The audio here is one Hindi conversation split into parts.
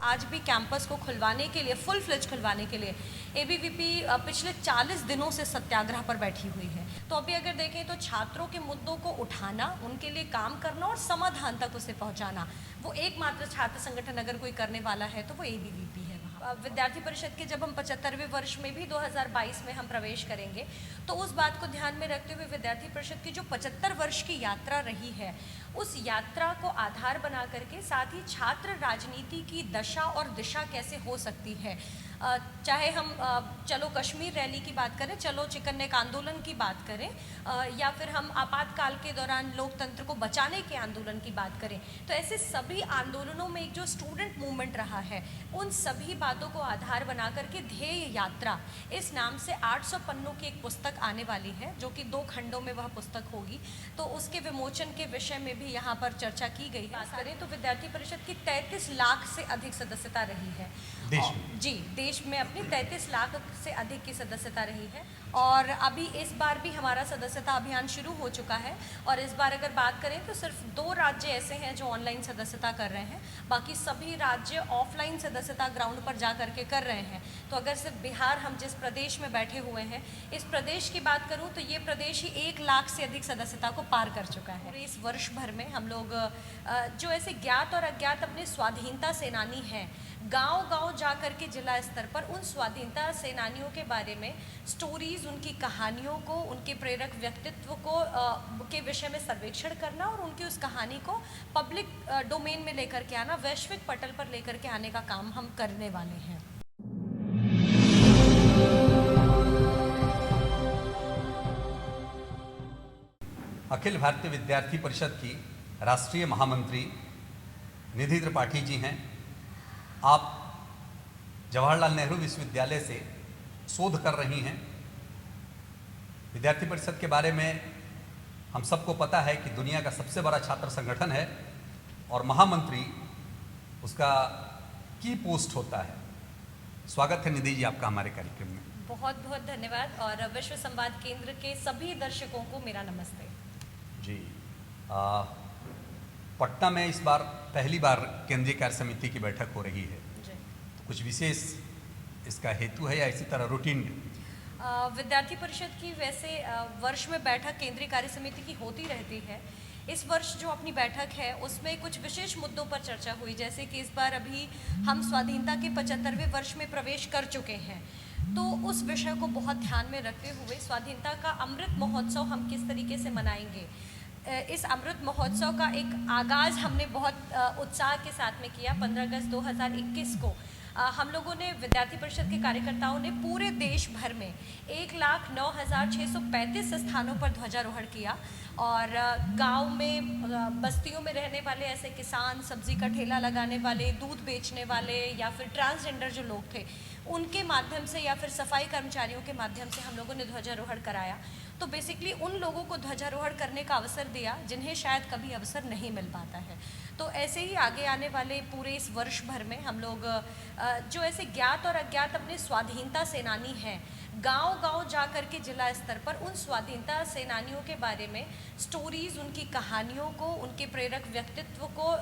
आज भी कैंपस को खुलवाने के लिए, फुल फ्लेज खुलवाने के लिए एबीवीपी पिछले 40 दिनों से सत्याग्रह पर बैठी हुई है। तो अभी अगर देखें तो छात्रों के मुद्दों को उठाना, उनके लिए काम करना और समाधान तक उसे पहुंचाना, वो एकमात्र छात्र संगठन अगर कोई करने वाला है तो वो एबीवीपी है। विद्यार्थी परिषद के जब हम 75वें वर्ष में भी 2022 में हम प्रवेश करेंगे, तो उस बात को ध्यान में रखते हुए विद्यार्थी परिषद की जो 75 वर्ष की यात्रा रही है, उस यात्रा को आधार बना करके साथ ही छात्र राजनीति की दशा और दिशा कैसे हो सकती है, चाहे हम चलो कश्मीर रैली की बात करें, चलो चिकन नेक आंदोलन की बात करें, या फिर हम आपातकाल के दौरान लोकतंत्र को बचाने के आंदोलन की बात करें, तो ऐसे सभी आंदोलनों में एक जो स्टूडेंट मूवमेंट रहा है, उन सभी बातों को आधार बना करके ध्येय यात्रा इस नाम से 800 पन्नों की एक पुस्तक आने वाली है, जो कि 2 खंडों में वह पुस्तक होगी। तो उसके विमोचन के विषय में भी यहाँ पर चर्चा की गई है। बात करें तो विद्यार्थी परिषद की 33 लाख से अधिक सदस्यता रही है देश में। जी, देश में अपनी 33 लाख से अधिक की सदस्यता रही है। और अभी इस बार भी हमारा सदस्यता अभियान शुरू हो चुका है, और इस बार अगर बात करें तो सिर्फ 2 राज्य ऐसे हैं जो ऑनलाइन सदस्यता कर रहे हैं, बाकी सभी राज्य ऑफलाइन सदस्यता ग्राउंड पर जा करके कर रहे हैं। तो अगर सिर्फ बिहार, हम जिस प्रदेश में बैठे हुए हैं, इस प्रदेश की बात करूं तो ये प्रदेश ही 1 लाख से अधिक सदस्यता को पार कर चुका है। और इस वर्ष भर में हम लोग जो ऐसे ज्ञात और अज्ञात अपने स्वाधीनता सेनानी हैं, गांव-गांव जा कर के जिला स्तर पर उन स्वाधीनता सेनानियों के बारे में स्टोरीज, उनकी कहानियों को, उनके प्रेरक व्यक्तित्व को के विषय में सर्वेक्षण करना और उनकी उस कहानी को पब्लिक डोमेन में लेकर के आना, वैश्विक पटल पर लेकर के आने का काम हम करने वाले हैं। अखिल भारतीय विद्यार्थी परिषद की राष्ट्रीय महामंत्री निधि त्रिपाठी जी हैं। आप जवाहरलाल नेहरू विश्वविद्यालय से शोध कर रही हैं। विद्यार्थी परिषद के बारे में हम सबको पता है कि दुनिया का सबसे बड़ा छात्र संगठन है और महामंत्री उसका की पोस्ट होता है। स्वागत है निधि जी आपका हमारे कार्यक्रम में। बहुत बहुत धन्यवाद, और विश्व संवाद केंद्र के सभी दर्शकों को मेरा नमस्ते जी। पटना में इस बार पहली बार केंद्रीय कार्य समिति की बैठक हो रही है जी। तो कुछ विशेष इसका हेतु है या इसी तरह रूटीन में? विद्यार्थी परिषद की वैसे वर्ष में बैठक केंद्रीय कार्य समिति की होती रहती है। इस वर्ष जो अपनी बैठक है उसमें कुछ विशेष मुद्दों पर चर्चा हुई, जैसे कि इस बार अभी हम स्वाधीनता के 75वें वर्ष में प्रवेश कर चुके हैं, तो उस विषय को बहुत ध्यान में रखते हुए स्वाधीनता का अमृत महोत्सव हम किस तरीके से मनाएंगे, इस अमृत महोत्सव का एक आगाज़ हमने बहुत उत्साह के साथ में किया। 15 अगस्त 2021 को हम लोगों ने, विद्यार्थी परिषद के कार्यकर्ताओं ने पूरे देश भर में 1,09,635 स्थानों पर ध्वजारोहण किया, और गांव में, बस्तियों में रहने वाले ऐसे किसान, सब्जी का ठेला लगाने वाले, दूध बेचने वाले या फिर ट्रांसजेंडर जो लोग थे, उनके माध्यम से या फिर सफाई कर्मचारियों के माध्यम से हम लोगों ने ध्वजारोहण कराया। तो बेसिकली उन लोगों को ध्वजारोहण करने का अवसर दिया जिन्हें शायद कभी अवसर नहीं मिल पाता है। तो ऐसे ही आगे आने वाले पूरे इस वर्ष भर में हम लोग जो ऐसे ज्ञात और अज्ञात अपने स्वाधीनता सेनानी हैं, गांव-गांव जा कर के जिला स्तर पर उन स्वाधीनता सेनानियों के बारे में स्टोरीज, उनकी कहानियों को, उनके प्रेरक व्यक्तित्व को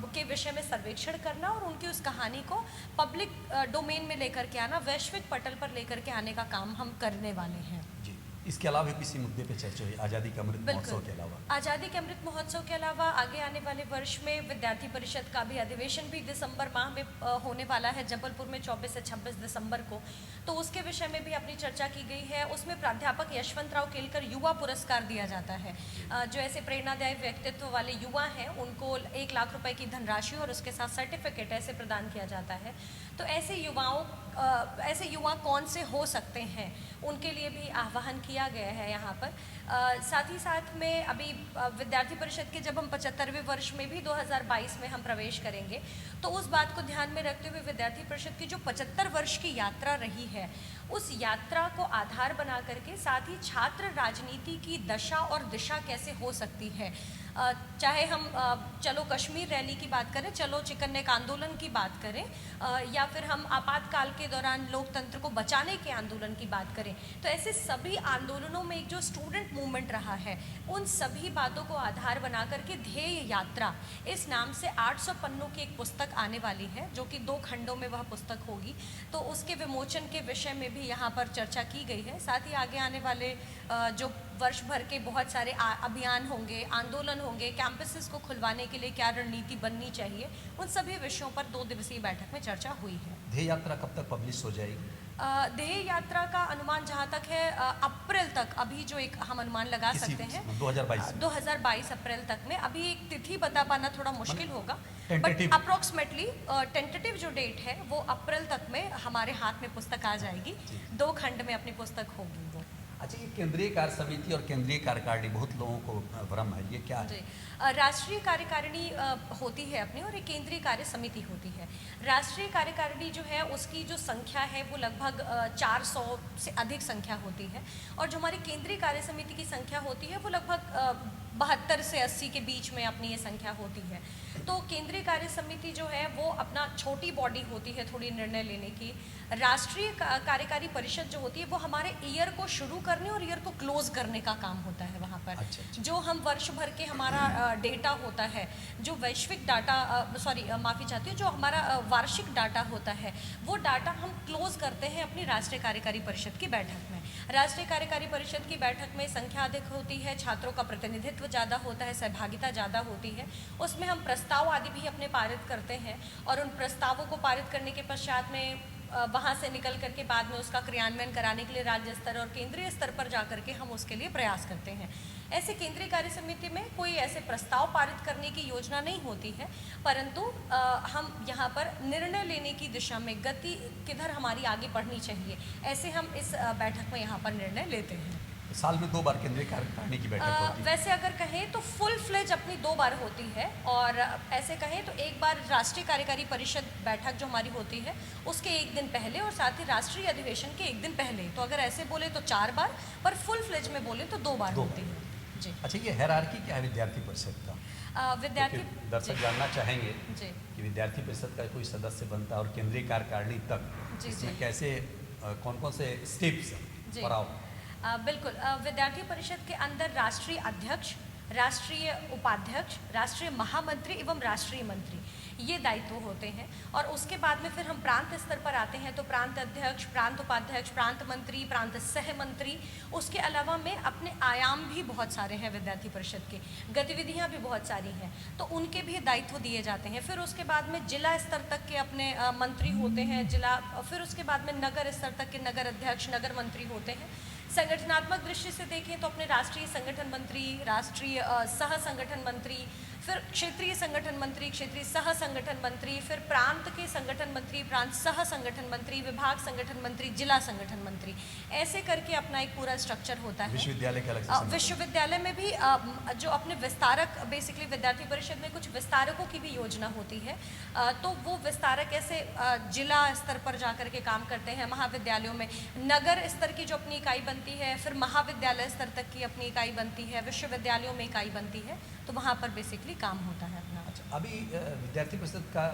के विषय में सर्वेक्षण करना और उनकी उस कहानी को पब्लिक डोमेन में लेकर के आना, वैश्विक पटल पर लेकर के आने का काम हम करने वाले हैं। जी, इसके अलावा किसी मुद्दे पे चर्चा हुई आज़ादी के अमृत महोत्सव के अलावा? आज़ादी के अमृत महोत्सव के अलावा आगे आने वाले वर्ष में विद्यार्थी परिषद का भी अधिवेशन भी दिसंबर माह में होने वाला है, जबलपुर में 24 से 26 दिसंबर को। तो उसके विषय में भी अपनी चर्चा की गई है। उसमें प्राध्यापक यशवंतराव केलकर युवा पुरस्कार दिया जाता है। जो ऐसे प्रेरणादायी व्यक्तित्व वाले युवा हैं उनको 1 लाख रुपए की धनराशि और उसके साथ सर्टिफिकेट ऐसे प्रदान किया जाता है। तो ऐसे युवा कौन से हो सकते हैं, उनके लिए भी आह्वान किया गया है यहाँ पर। साथ ही साथ में अभी विद्यार्थी परिषद के जब हम 75वें वर्ष में भी 2022 में हम प्रवेश करेंगे, तो उस बात को ध्यान में रखते हुए विद्यार्थी परिषद की जो 75 वर्ष की यात्रा रही है, उस यात्रा को आधार बना करके साथ ही छात्र राजनीति की दशा और दिशा कैसे हो सकती है, चाहे हम चलो कश्मीर रैली की बात करें, चलो चिकन नेक आंदोलन की बात करें, या फिर हम आपातकाल के दौरान लोकतंत्र को बचाने के आंदोलन की बात करें, तो ऐसे सभी आंदोलनों में एक जो स्टूडेंट मूवमेंट रहा है, उन सभी बातों को आधार बना करके ध्येय यात्रा इस नाम से 800 पन्नों की एक पुस्तक आने वाली है, जो कि 2 खंडों में वह पुस्तक होगी। तो उसके विमोचन के विषय में भी यहाँ पर चर्चा की गई है। साथ ही आगे आने वाले जो वर्ष भर के बहुत सारे अभियान होंगे, आंदोलन होंगे, कैंपसेस को खुलवाने के लिए क्या रणनीति बननी चाहिए, उन सभी विषयों पर 2 दिवसीय बैठक में चर्चा हुई है। ध्येय यात्रा कब तक पब्लिश हो जाएगी? ध्येय यात्रा का अनुमान जहाँ तक है अप्रैल तक, अभी जो एक हम अनुमान लगा सकते हैं 2022 अप्रैल तक में। अभी एक तिथि बता पाना थोड़ा मुश्किल होगा, बट अप्रोक्सीमेटली टेंटेटिव जो डेट है वो अप्रैल तक में हमारे हाथ में पुस्तक आ जाएगी। 2 खंड में अपनी पुस्तक होगी वो। अच्छा, ये केंद्रीय कार्य समिति और केंद्रीय कार्यकारिणी बहुत लोगों को भ्रम है, ये क्या है? राष्ट्रीय कार्यकारिणी होती है अपनी, और एक केंद्रीय कार्य समिति होती है। राष्ट्रीय कार्यकारिणी जो है उसकी जो संख्या है वो लगभग 400 से अधिक संख्या होती है, और जो हमारी केंद्रीय कार्य समिति की संख्या होती है वो लगभग 72 से 80 के बीच में अपनी ये संख्या होती है। तो केंद्रीय कार्य समिति जो है वो अपना छोटी बॉडी होती है थोड़ी निर्णय लेने की। राष्ट्रीय कार्यकारी परिषद जो होती है वो हमारे ईयर को शुरू करने और ईयर को क्लोज करने का काम होता है वहाँ पर। अच्छा। जो हम वर्ष भर के हमारा डेटा होता है, जो वैश्विक डाटा माफ़ी चाहती हूँ, जो हमारा वार्षिक डाटा होता है, वो डाटा हम क्लोज करते हैं अपनी राष्ट्रीय कार्यकारी परिषद की बैठक में। राष्ट्रीय कार्यकारी परिषद की बैठक में संख्या अधिक होती है, छात्रों का प्रतिनिधित्व ज़्यादा होता है, सहभागिता ज़्यादा होती है। उसमें हम प्रस्ताव आदि भी अपने पारित करते हैं, और उन प्रस्तावों को पारित करने के पश्चात में वहाँ से निकल करके बाद में उसका क्रियान्वयन कराने के लिए राज्य स्तर और केंद्रीय स्तर पर जा करके हम उसके लिए प्रयास करते हैं। ऐसे केंद्रीय कार्य समिति में कोई ऐसे प्रस्ताव पारित करने की योजना नहीं होती है, परंतु हम यहाँ पर निर्णय लेने की दिशा में गति किधर हमारी आगे बढ़नी चाहिए, ऐसे हम इस बैठक में यहाँ पर निर्णय लेते हैं। साल में 2 बार केंद्रीय कार्यकारिणी की बैठक होती है। वैसे अगर कहें तो फुल फ्लेज अपनी 2 बार होती है, और ऐसे कहें तो एक बार राष्ट्रीय कार्यकारी परिषद बैठक जो हमारी होती है उसके 1 दिन पहले, और साथ ही राष्ट्रीय अधिवेशन के 1 दिन पहले। तो अगर ऐसे बोले तो 4 बार, पर फुल फ्लेज में बोले तो 2 बार होती है जी। अच्छा, ये हायरार्की क्या है विद्यार्थी परिषद का? विद्यार्थी तो दर्शक जानना चाहेंगे जी कि विद्यार्थी परिषद का कोई सदस्य बनता है और केंद्रीय कार्यकारिणी तक जी इसमें कैसे कौन कौन से स्टेप्स जी। और आओ। बिल्कुल, विद्यार्थी परिषद के अंदर राष्ट्रीय अध्यक्ष, राष्ट्रीय उपाध्यक्ष, राष्ट्रीय महामंत्री एवं राष्ट्रीय मंत्री, ये दायित्व होते हैं। और उसके बाद में फिर हम प्रांत स्तर पर आते हैं तो प्रांत अध्यक्ष, प्रांत उपाध्यक्ष, प्रांत मंत्री, प्रांत सह मंत्री। उसके अलावा में अपने आयाम भी बहुत सारे हैं विद्यार्थी परिषद के, गतिविधियां भी बहुत सारी हैं, तो उनके भी दायित्व दिए जाते हैं। फिर उसके बाद में जिला स्तर तक के अपने मंत्री होते हैं, फिर उसके बाद में नगर स्तर तक के नगर अध्यक्ष, नगर मंत्री होते हैं। संगठनात्मक दृष्टि से देखें तो अपने राष्ट्रीय संगठन मंत्री, राष्ट्रीय सह संगठन मंत्री, फिर क्षेत्रीय संगठन मंत्री, क्षेत्रीय सह संगठन मंत्री, फिर प्रांत के संगठन मंत्री, प्रांत सह संगठन मंत्री, विभाग संगठन मंत्री, जिला संगठन मंत्री, ऐसे करके अपना एक पूरा स्ट्रक्चर होता है। विश्वविद्यालय के अलग से विश्वविद्यालय में भी जो अपने विस्तारक, बेसिकली विद्यार्थी परिषद में कुछ विस्तारकों की भी योजना होती है, तो वो विस्तारक ऐसे जिला स्तर पर जा कर के काम करते हैं। महाविद्यालयों में नगर स्तर की जो अपनी इकाई बनती है, फिर महाविद्यालय स्तर तक की अपनी इकाई बनती है, विश्वविद्यालयों में इकाई बनती है, तो वहाँ पर बेसिकली काम होता है अपना। अच्छा, अभी विद्यार्थी परिषद का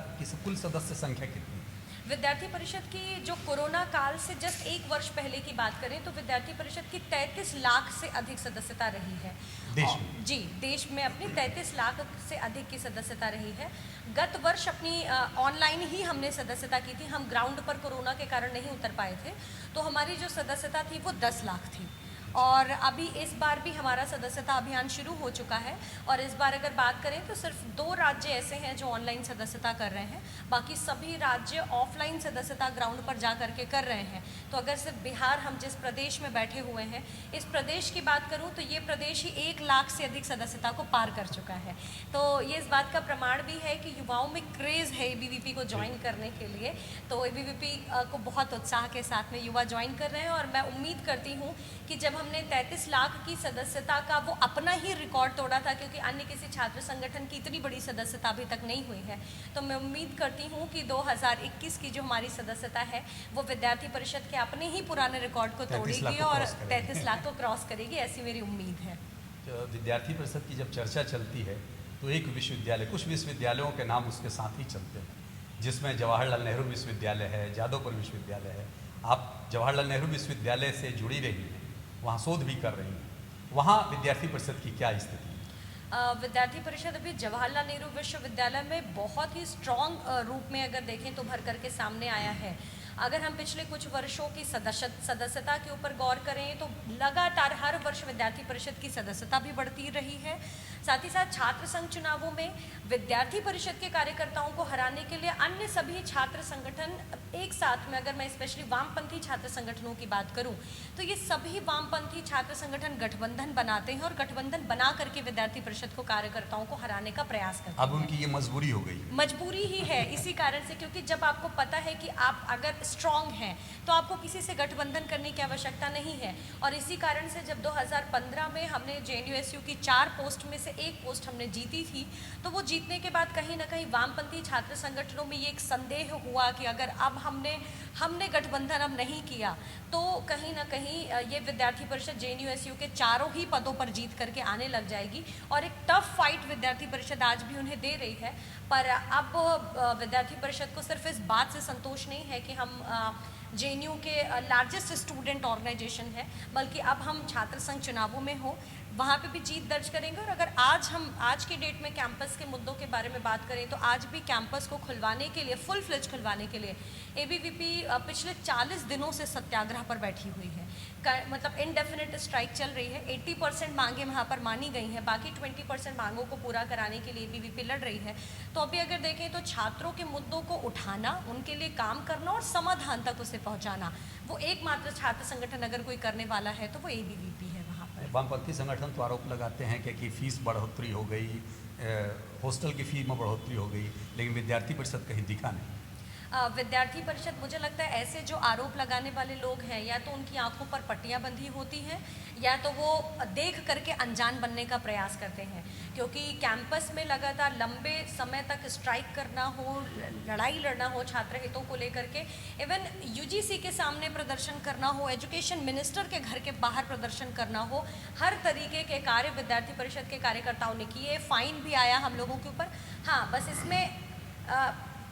कुल सदस्य संख्या कितनी? विद्यार्थी परिषद की जो कोरोना काल से जस्ट 1 वर्ष पहले की बात करें तो विद्यार्थी परिषद की 33 लाख से अधिक सदस्यता रही है देश में। जी, देश में अपनी 33 लाख से अधिक की सदस्यता रही है। गत वर्ष अपनी ऑनलाइन ही हमने सदस्यता की थी, हम ग्राउंड पर कोरोना के कारण नहीं उतर पाए थे, तो हमारी जो सदस्यता थी वो 10 लाख थी। और अभी इस बार भी हमारा सदस्यता अभियान शुरू हो चुका है, और इस बार अगर बात करें तो सिर्फ 2 राज्य ऐसे हैं जो ऑनलाइन सदस्यता कर रहे हैं, बाकी सभी राज्य ऑफलाइन सदस्यता ग्राउंड पर जा करके कर रहे हैं। तो अगर सिर्फ बिहार, हम जिस प्रदेश में बैठे हुए हैं, इस प्रदेश की बात करूं तो ये प्रदेश ही 1 लाख से अधिक सदस्यता को पार कर चुका है। तो ये इस बात का प्रमाण भी है कि युवाओं में क्रेज़ है ABVP को ज्वाइन करने के लिए। तो ABVP को बहुत उत्साह के साथ में युवा ज्वाइन कर रहे हैं, और मैं उम्मीद करती हूँ कि जब हमने 33 लाख की सदस्यता का वो अपना ही रिकॉर्ड तोड़ा था, क्योंकि अन्य किसी छात्र संगठन की इतनी बड़ी सदस्यता अभी तक नहीं हुई है, तो मैं उम्मीद करती हूँ कि 2021 की जो हमारी सदस्यता है वो विद्यार्थी परिषद के अपने ही पुराने रिकॉर्ड को तोड़ेगी और 33 लाख को क्रॉस करेगी, ऐसी मेरी उम्मीद है। विद्यार्थी परिषद की जब चर्चा चलती है तो एक विश्वविद्यालय, कुछ विश्वविद्यालयों के नाम उसके साथ ही चलते हैं, जिसमें जवाहरलाल नेहरू विश्वविद्यालय है, जादवपुर विश्वविद्यालय है। आप जवाहरलाल नेहरू विश्वविद्यालय से जुड़ी रही हैं, वहाँ शोध भी कर रही हैं, वहाँ विद्यार्थी परिषद की क्या स्थिति है? विद्यार्थी परिषद अभी जवाहरलाल नेहरू विश्वविद्यालय में बहुत ही स्ट्रॉन्ग रूप में अगर देखें तो भर करके सामने आया है। अगर हम पिछले कुछ वर्षों की सदस्यता के ऊपर गौर करें तो लगातार हर वर्ष विद्यार्थी परिषद की सदस्यता भी बढ़ती रही है। साथ ही साथ छात्र संघ चुनावों में विद्यार्थी परिषद के कार्यकर्ताओं को हराने के लिए अन्य सभी छात्र संगठन एक साथ में, अगर मैं स्पेशली वामपंथी छात्र संगठनों की बात करूं तो ये सभी वामपंथी छात्र संगठन गठबंधन बनाते हैं और गठबंधन बना करके विद्यार्थी परिषद को कार्यकर्ताओं को हराने का प्रयास करते हैं। अब उनकी ये मजबूरी हो गई, मजबूरी ही है इसी कारण से, क्योंकि जब आपको पता है कि आप अगर स्ट्रांग हैं तो आपको किसी से गठबंधन करने की आवश्यकता नहीं है। और इसी कारण से जब 2015 में हमने JNUSU की 4 पोस्ट में से 1 पोस्ट हमने जीती थी, तो वो जीतने के बाद कहीं ना कहीं वामपंथी छात्र संगठनों में ये एक संदेह हुआ कि अगर अब हमने गठबंधन अब नहीं किया तो कहीं ना कहीं ये विद्यार्थी परिषद JNUSU के चारों ही पदों पर जीत करके आने लग जाएगी। और एक टफ फाइट विद्यार्थी परिषद आज भी उन्हें दे रही है। पर अब विद्यार्थी परिषद को सिर्फ इस बात से संतोष नहीं है कि हम JNU के लार्जेस्ट स्टूडेंट ऑर्गेनाइजेशन है, बल्कि अब हम छात्र संघ चुनावों में हो वहाँ पे भी जीत दर्ज करेंगे। और अगर आज की डेट में कैंपस के मुद्दों के बारे में बात करें तो आज भी कैंपस को खुलवाने के लिए, फुल फ्लेज खुलवाने के लिए ABVP पिछले 40 दिनों से सत्याग्रह पर बैठी हुई है। मतलब इनडेफिनेट स्ट्राइक चल रही है। 80% मांगे वहाँ पर मानी गई हैं, बाकी 20% मांगों को पूरा कराने के लिए ABVP लड़ रही है। तो अभी अगर देखें तो छात्रों के मुद्दों को उठाना, उनके लिए काम करना और समाधान तक उसे पहुँचाना, वो एकमात्र छात्र संगठन अगर कोई करने वाला है तो वो ABVP है। वामपंथी संगठन तो आरोप लगाते हैं कि फीस बढ़ोतरी हो गई, हॉस्टल की फी में बढ़ोतरी हो गई, लेकिन विद्यार्थी परिषद कहीं दिखा नहीं। विद्यार्थी परिषद, मुझे लगता है ऐसे जो आरोप लगाने वाले लोग हैं या तो उनकी आंखों पर पट्टियां बंधी होती हैं या तो वो देख करके अनजान बनने का प्रयास करते हैं। क्योंकि कैंपस में लगातार लंबे समय तक स्ट्राइक करना हो, लड़ाई लड़ना हो छात्र हितों को लेकर के, इवन UGC के सामने प्रदर्शन करना हो, एजुकेशन मिनिस्टर के घर के बाहर प्रदर्शन करना हो, हर तरीके के कार्य विद्यार्थी परिषद के कार्यकर्ताओं ने किए। फाइन भी आया हम लोगों के ऊपर। हाँ, बस इसमें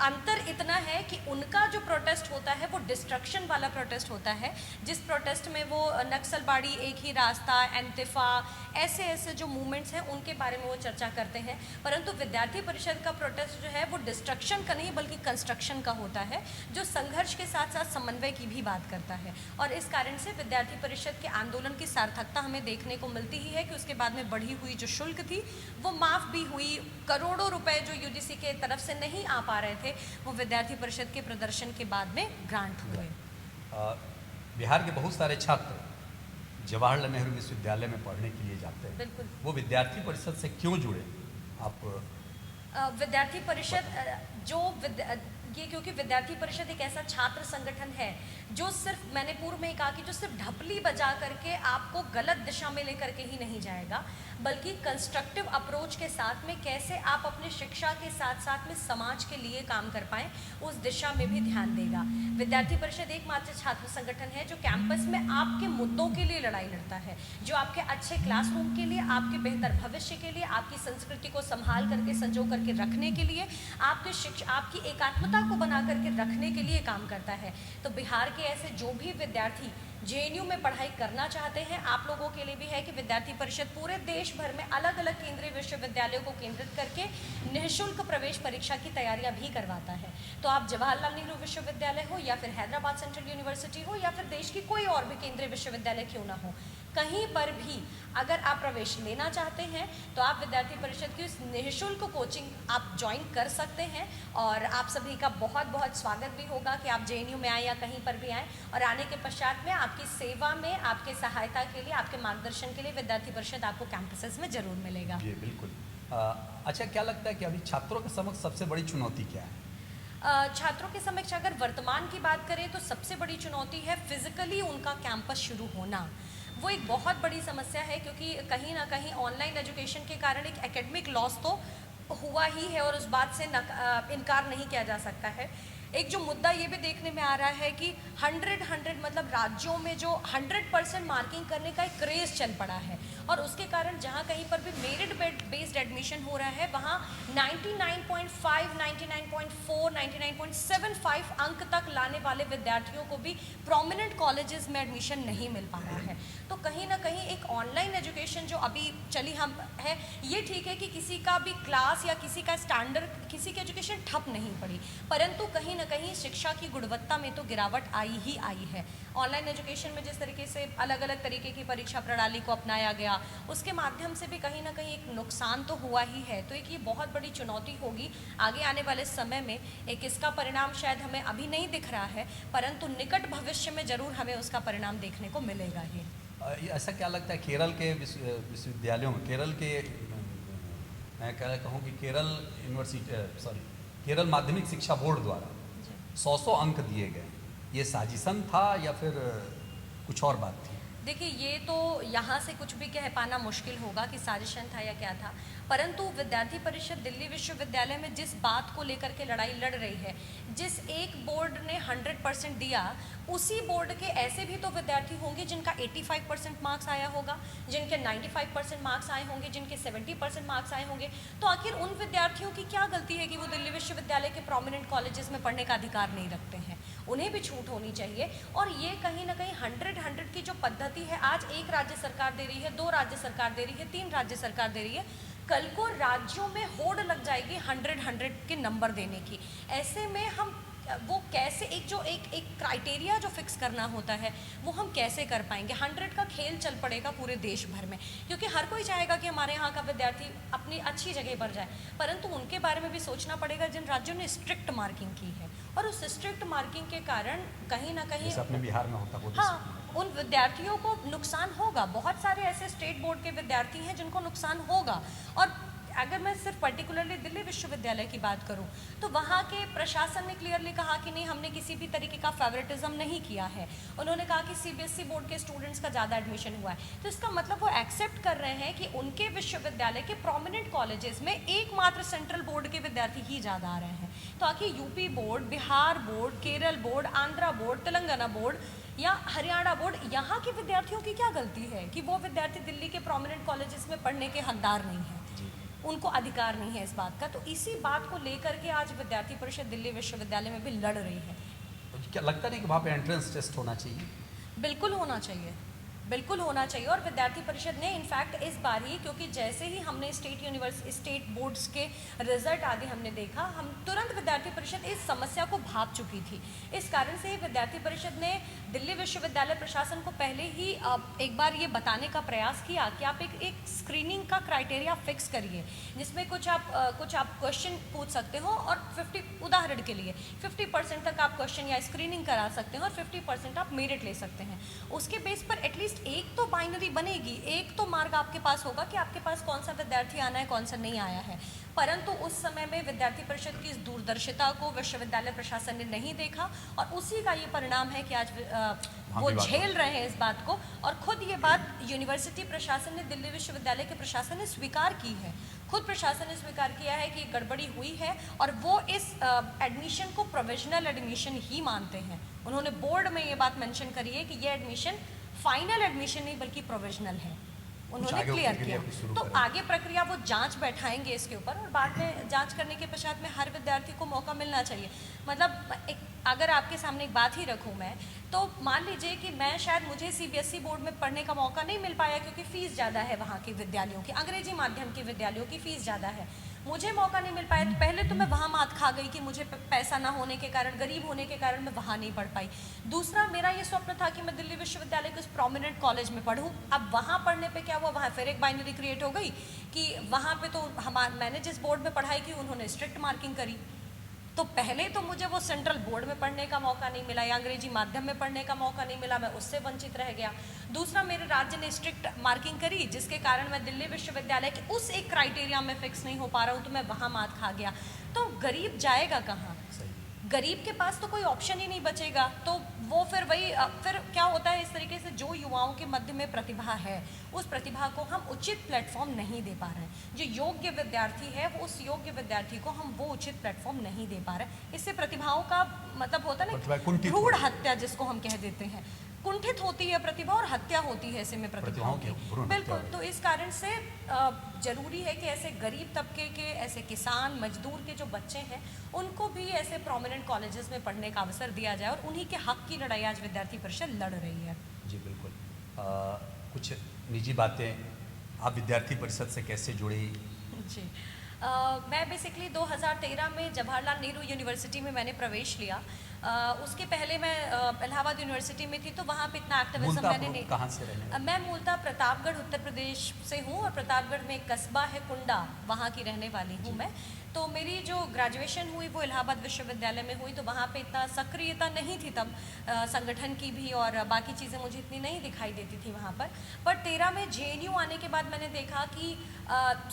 अंतर इतना है कि उनका जो प्रोटेस्ट होता है वो डिस्ट्रक्शन वाला प्रोटेस्ट होता है, जिस प्रोटेस्ट में वो नक्सलबाड़ी, एक ही रास्ता, एंतिफा, ऐसे जो मूवमेंट्स हैं उनके बारे में वो चर्चा करते हैं। परंतु विद्यार्थी परिषद का प्रोटेस्ट जो है वो डिस्ट्रक्शन का नहीं बल्कि कंस्ट्रक्शन का होता है, जो संघर्ष के साथ साथ समन्वय की भी बात करता है। और इस कारण से विद्यार्थी परिषद के आंदोलन की सार्थकता हमें देखने को मिलती ही है कि उसके बाद में बढ़ी हुई जो शुल्क थी वो माफ़ भी हुई। करोड़ों रुपए जो UGC के तरफ से नहीं आ पा रहे थे वो विद्यार्थी परिषद के प्रदर्शन के बाद में ग्रांट हुए। बिहार के बहुत सारे छात्र जवाहरलाल नेहरू विश्वविद्यालय में पढ़ने के लिए जाते हैं। बिल्कुल। वो विद्यार्थी परिषद से क्यों जुड़े? आप विद्यार्थी परिषद ये क्योंकि विद्यार्थी परिषद एक ऐसा छात्र संगठन है जो सिर्फ, मैंने पूर्व में कहा कि जो सिर्फ ढपली बजा करके आपको गलत दिशा में लेकर के ही नहीं जाएगा, बल्कि कंस्ट्रक्टिव अप्रोच के साथ में कैसे आप अपने शिक्षा के साथ साथ में समाज के लिए काम कर पाएं, उस दिशा में भी ध्यान देगा। विद्यार्थी परिषद एकमात्र छात्र संगठन है जो कैंपस में आपके मुद्दों के लिए लड़ाई लड़ता है, जो आपके अच्छे क्लासरूम के लिए, आपके बेहतर भविष्य के लिए, आपकी संस्कृति को संभाल करके संजो करके रखने के लिए, आपकी एकात्मता को बना करके रखने के लिए काम करता है। तो बिहार के ऐसे जो भी विद्यार्थी JNU में पढ़ाई करना चाहते हैं, आप लोगों के लिए भी है कि विद्यार्थी परिषद पूरे देश भर में अलग अलग केंद्रीय विश्वविद्यालयों को केंद्रित करके निःशुल्क प्रवेश परीक्षा की तैयारियां भी करवाता है। तो आप जवाहरलाल नेहरू विश्वविद्यालय हो या फिर हैदराबाद सेंट्रल यूनिवर्सिटी हो या फिर देश की कोई और भी केंद्रीय विश्वविद्यालय क्यों ना हो, कहीं पर भी अगर आप प्रवेश लेना चाहते हैं तो आप विद्यार्थी परिषद की उस निःशुल्क कोचिंग आप ज्वाइन कर सकते हैं। और आप सभी का बहुत बहुत स्वागत भी होगा कि आप JNU में आए या कहीं पर भी आएँ, और आने के पश्चात में आपकी सेवा में, आपके सहायता के लिए, आपके मार्गदर्शन के लिए विद्यार्थी परिषद आपको कैंपसेस में जरूर मिलेगा। जी बिल्कुल। अच्छा, क्या लगता है कि अभी छात्रों के समक्ष सबसे बड़ी चुनौती क्या है? छात्रों के समक्ष अगर वर्तमान की बात करें तो सबसे बड़ी चुनौती है फिजिकली उनका कैंपस शुरू होना। वो एक बहुत बड़ी समस्या है, क्योंकि कहीं ना कहीं ऑनलाइन एजुकेशन के कारण एक एकेडमिक लॉस तो हुआ ही है और उस बात से इनकार नहीं किया जा सकता है। एक जो मुद्दा ये भी देखने में आ रहा है कि 100 मतलब राज्यों में जो 100% मार्किंग करने का एक क्रेज़ चल पड़ा है और उसके कारण जहाँ कहीं पर भी मेरिट बेस्ड एडमिशन हो रहा है वहाँ 99.5, 99.4, 99.75 अंक तक लाने वाले विद्यार्थियों को भी प्रोमिनेंट कॉलेजेस में एडमिशन नहीं मिल पा रहा है। तो कहीं ना कहीं एक ऑनलाइन एजुकेशन जो अभी चली हम है, ये ठीक है कि किसी का भी क्लास या किसी का स्टैंडर्ड, किसी की एजुकेशन ठप नहीं पड़ी, परंतु कहीं ना कहीं शिक्षा की गुणवत्ता में तो गिरावट आई ही आई है। ऑनलाइन एजुकेशन में जिस तरीके से अलग अलग तरीके की परीक्षा प्रणाली को अपनाया गया, उसके माध्यम से भी कहीं ना कहीं एक नुकसान तो हुआ ही है। तो एक ये बहुत बड़ी चुनौती होगी आगे आने वाले समय में। एक इसका परिणाम शायद हमें अभी नहीं दिख रहा है, परंतु निकट भविष्य में ज़रूर हमें उसका परिणाम देखने को मिलेगा ही। ऐसा क्या लगता है केरल के विश्वविद्यालयों में, केरल के मैं क्या कहूँ कि केरल यूनिवर्सिटी केरल माध्यमिक शिक्षा बोर्ड द्वारा 100 अंक दिए गए, ये साजिशन था या फिर कुछ और बात थी? देखिए, ये तो यहाँ से कुछ भी कह पाना मुश्किल होगा कि साजिशन था या क्या था, परंतु विद्यार्थी परिषद दिल्ली विश्वविद्यालय में जिस बात को लेकर के लड़ाई लड़ रही है, जिस एक बोर्ड ने 100% दिया, उसी बोर्ड के ऐसे भी तो विद्यार्थी होंगे जिनका 85% मार्क्स आया होगा, जिनके 95% मार्क्स आए होंगे, जिनके 70% मार्क्स आए होंगे। तो आखिर उन विद्यार्थियों की क्या गलती है कि वो दिल्ली विश्वविद्यालय के प्रोमिनेंट कॉलेजेस में पढ़ने का अधिकार नहीं रखते हैं? उन्हें भी छूट होनी चाहिए। और ये कहीं ना कहीं 100 की जो पद्धति है, आज एक राज्य सरकार दे रही है, 2 राज्य सरकार दे रही है, 3 राज्य सरकार दे रही है, कल को राज्यों में होड़ लग जाएगी 100 के नंबर देने की। ऐसे में हम वो कैसे एक क्राइटेरिया जो फिक्स करना होता है वो हम कैसे कर पाएंगे? 100 का खेल चल पड़ेगा पूरे देश भर में, क्योंकि हर कोई चाहेगा कि हमारे यहाँ का विद्यार्थी अपनी अच्छी जगह पर जाए, परंतु उनके बारे में भी सोचना पड़ेगा जिन राज्यों ने स्ट्रिक्ट मार्किंग की है। और उस स्ट्रिक्ट मार्किंग के कारण कहीं ना कहीं अपने बिहार में होता है, हाँ, उन विद्यार्थियों को नुकसान होगा। बहुत सारे ऐसे स्टेट बोर्ड के विद्यार्थी हैं जिनको नुकसान होगा। और अगर मैं सिर्फ पर्टिकुलरली दिल्ली विश्वविद्यालय की बात करूं तो वहाँ के प्रशासन ने क्लियरली कहा कि नहीं, हमने किसी भी तरीके का फेवरेटिज्म नहीं किया है। उन्होंने कहा कि सीबीएसई बोर्ड के स्टूडेंट्स का ज़्यादा एडमिशन हुआ है, तो इसका मतलब वो एक्सेप्ट कर रहे हैं कि उनके विश्वविद्यालय के प्रोमिनेंट कॉलेजेस में एकमात्र सेंट्रल बोर्ड के विद्यार्थी ही ज़्यादा आ रहे हैं। तो आखिर UP board, Bihar board, Kerala board, Andhra board, Telangana board या हरियाणा बोर्ड, यहाँ के विद्यार्थियों की क्या गलती है कि वो विद्यार्थी दिल्ली के प्रोमिनेंट कॉलेजेस में पढ़ने के हकदार नहीं है, उनको अधिकार नहीं है इस बात का? तो इसी बात को लेकर के आज विद्यार्थी परिषद दिल्ली विश्वविद्यालय में भी लड़ रही है। क्या लगता नहीं कि वहाँ पे एंट्रेंस टेस्ट होना चाहिए? बिल्कुल होना चाहिए, बिल्कुल होना चाहिए। और विद्यार्थी परिषद ने इनफैक्ट इस बार ही, क्योंकि जैसे ही हमने स्टेट बोर्ड्स के रिजल्ट आदि हमने देखा, हम तुरंत विद्यार्थी परिषद इस समस्या को भाप चुकी थी। इस कारण से ही विद्यार्थी परिषद ने दिल्ली विश्वविद्यालय प्रशासन को पहले ही एक बार ये बताने का प्रयास किया कि आप एक स्क्रीनिंग का क्राइटेरिया फिक्स करिए, जिसमें कुछ आप क्वेश्चन पूछ सकते हो और 50, उदाहरण के लिए 50% तक आप क्वेश्चन या स्क्रीनिंग करा सकते हैं और 50% आप मेरिट ले सकते हैं। उसके बेस पर एटलीस्ट एक तो बाइनरी बनेगी, एक तो मार्ग आपके पास होगा कि आपके पास कौन सा विद्यार्थी आना है, कौन सा नहीं आया है। परंतु उस समय में विद्यार्थी परिषद की इस दूरदर्शिता को विश्वविद्यालय प्रशासन ने नहीं देखा और उसी का ये परिणाम है कि आज वो झेल रहे हैं इस बात को। और खुद ये बात यूनिवर्सिटी प्रशासन ने, दिल्ली विश्वविद्यालय के प्रशासन ने स्वीकार की है, खुद प्रशासन ने स्वीकार किया है कि गड़बड़ी हुई है और वो इस एडमिशन को प्रोविजनल एडमिशन ही मानते हैं। उन्होंने बोर्ड में ये बात मेंशन करी है कि ये एडमिशन फाइनल एडमिशन नहीं बल्कि प्रोविजनल है, उन्होंने क्लियर किया। तो आगे प्रक्रिया वो जांच बैठाएंगे इसके ऊपर और बाद में जांच करने के पश्चात में हर विद्यार्थी को मौका मिलना चाहिए। मतलब अगर आपके सामने एक बात ही रखूं मैं, तो मान लीजिए कि मैं शायद मुझे सीबीएसई बोर्ड में पढ़ने का मौका नहीं मिल पाया क्योंकि फ़ीस ज़्यादा है वहाँ के विद्यालयों की, अंग्रेजी माध्यम के विद्यालयों की फ़ीस ज़्यादा है, मुझे मौका नहीं मिल पाया। तो पहले तो मैं वहाँ मात खा गई कि मुझे पैसा ना होने के कारण, गरीब होने के कारण मैं वहाँ नहीं पढ़ पाई। दूसरा, मेरा ये स्वप्न था कि मैं दिल्ली विश्वविद्यालय के उस प्रोमिनेंट कॉलेज में पढ़ूँ। अब वहाँ पढ़ने पे क्या हुआ, वहाँ फिर एक बाइनरी क्रिएट हो गई कि वहाँ पे तो मैंने जिस बोर्ड में पढ़ाई की उन्होंने स्ट्रिक्ट मार्किंग करी। तो पहले तो मुझे वो सेंट्रल बोर्ड में पढ़ने का मौका नहीं मिला या अंग्रेजी माध्यम में पढ़ने का मौका नहीं मिला, मैं उससे वंचित रह गया। दूसरा, मेरे राज्य ने स्ट्रिक्ट मार्किंग करी जिसके कारण मैं दिल्ली विश्वविद्यालय के उस एक क्राइटेरिया में फिक्स नहीं हो पा रहा हूँ, तो मैं वहाँ मात खा गया। तो गरीब जाएगा कहाँ? गरीब के पास तो कोई ऑप्शन ही नहीं बचेगा, तो वो फिर वही फिर क्या होता है, इस तरीके से जो युवाओं के मध्य में प्रतिभा है उस प्रतिभा को हम उचित प्लेटफॉर्म नहीं दे पा रहे हैं। जो योग्य विद्यार्थी है वो उस योग्य विद्यार्थी को हम वो उचित प्लेटफॉर्म नहीं दे पा रहे। इससे प्रतिभाओं का मतलब होता है ना भ्रूण हत्या जिसको हम कह देते हैं, कुंठित होती है प्रतिभा और हत्या होती है ऐसे में प्रतिभाओं की। बिल्कुल, तो इस कारण से जरूरी है कि ऐसे गरीब तबके के, ऐसे किसान मजदूर के जो बच्चे हैं उनको भी ऐसे प्रोमिनेंट कॉलेजेस में पढ़ने का अवसर दिया जाए, और उन्हीं के हक की लड़ाई आज विद्यार्थी परिषद लड़ रही है। जी बिल्कुल। कुछ निजी बातें, आप विद्यार्थी परिषद से कैसे जुड़ी? जी मैं बेसिकली 2013 में जवाहरलाल नेहरू यूनिवर्सिटी में मैंने प्रवेश लिया। उसके पहले मैं इलाहाबाद यूनिवर्सिटी में थी, तो वहाँ पे इतना एक्टिविज्म मैंने नहीं। कहाँ से रहने? मैं मूलतः प्रतापगढ़ उत्तर प्रदेश से हूँ, और प्रतापगढ़ में एक कस्बा है कुंडा, वहाँ की रहने वाली हूँ मैं। तो मेरी जो ग्रेजुएशन हुई वो इलाहाबाद विश्वविद्यालय में हुई, तो वहाँ पे इतना सक्रियता नहीं थी तब संगठन की भी, और बाकी चीज़ें मुझे इतनी नहीं दिखाई देती थी वहाँ पर 13 में JNU आने के बाद मैंने देखा कि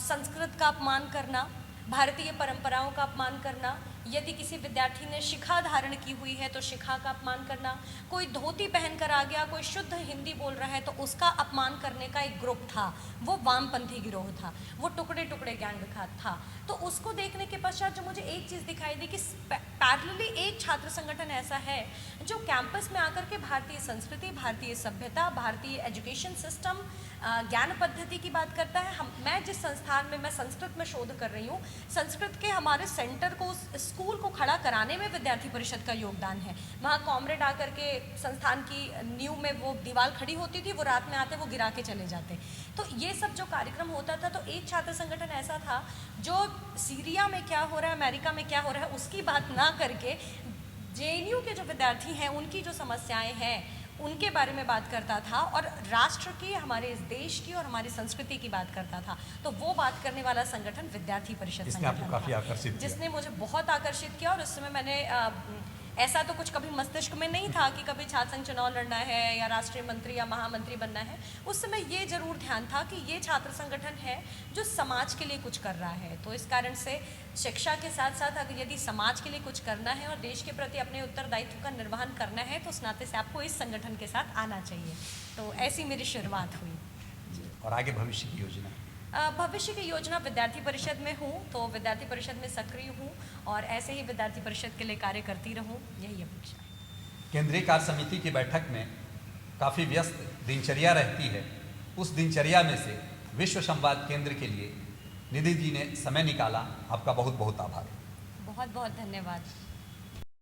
संस्कृत का अपमान करना, भारतीय परंपराओं का अपमान करना, यदि किसी विद्यार्थी ने शिखा धारण की हुई है तो शिखा का अपमान करना, कोई धोती पहनकर आ गया, कोई शुद्ध हिंदी बोल रहा है तो उसका अपमान करने का एक ग्रुप था, वो वामपंथी गिरोह था, वो टुकड़े टुकड़े गैंग था। तो उसको देखने के पश्चात जो मुझे एक चीज़ दिखाई दी कि पैरेलली एक छात्र संगठन ऐसा है जो कैंपस में आकर के भारतीय संस्कृति, भारतीय सभ्यता, भारतीय एजुकेशन सिस्टम, ज्ञान पद्धति की बात करता है। मैं जिस संस्थान में मैं संस्कृत में शोध कर रही हूँ, संस्कृत के हमारे सेंटर को, स्कूल को खड़ा कराने में विद्यार्थी परिषद का योगदान है। वहाँ कॉमरेड आकर के संस्थान की नींव में वो दीवार खड़ी होती थी, वो रात में आते वो गिरा के चले जाते। तो ये सब जो कार्यक्रम होता था, तो एक छात्र संगठन ऐसा था जो सीरिया में क्या हो रहा है, अमेरिका में क्या हो रहा है उसकी बात ना करके JNU के जो विद्यार्थी हैं उनकी जो समस्याएं हैं उनके बारे में बात करता था, और राष्ट्र की, हमारे इस देश की और हमारी संस्कृति की बात करता था। तो वो बात करने वाला संगठन विद्यार्थी परिषद संगठन काफी आकर्षित किया, जिसने मुझे बहुत आकर्षित किया। और उस समय मैंने ऐसा तो कुछ कभी मस्तिष्क में नहीं था कि कभी छात्र संघ चुनाव लड़ना है या राष्ट्रीय मंत्री या महामंत्री बनना है। उस समय ये जरूर ध्यान था कि ये छात्र संगठन है जो समाज के लिए कुछ कर रहा है। तो इस कारण से शिक्षा के साथ साथ अगर यदि समाज के लिए कुछ करना है और देश के प्रति अपने उत्तरदायित्व का निर्वहन करना है, तो उस नाते से आपको इस संगठन के साथ आना चाहिए। तो ऐसी मेरी शुरुआत हुई। और आगे भविष्य की योजना? भविष्य की योजना, विद्यार्थी परिषद में हूँ तो विद्यार्थी परिषद में सक्रिय हूँ और ऐसे ही विद्यार्थी परिषद के लिए कार्य करती रहूँ, यही अपेक्षा है। केंद्रीय कार्य समिति की बैठक में काफ़ी व्यस्त दिनचर्या रहती है, उस दिनचर्या में से विश्व संवाद केंद्र के लिए निधि जी ने समय निकाला, आपका बहुत बहुत आभार। बहुत बहुत धन्यवाद।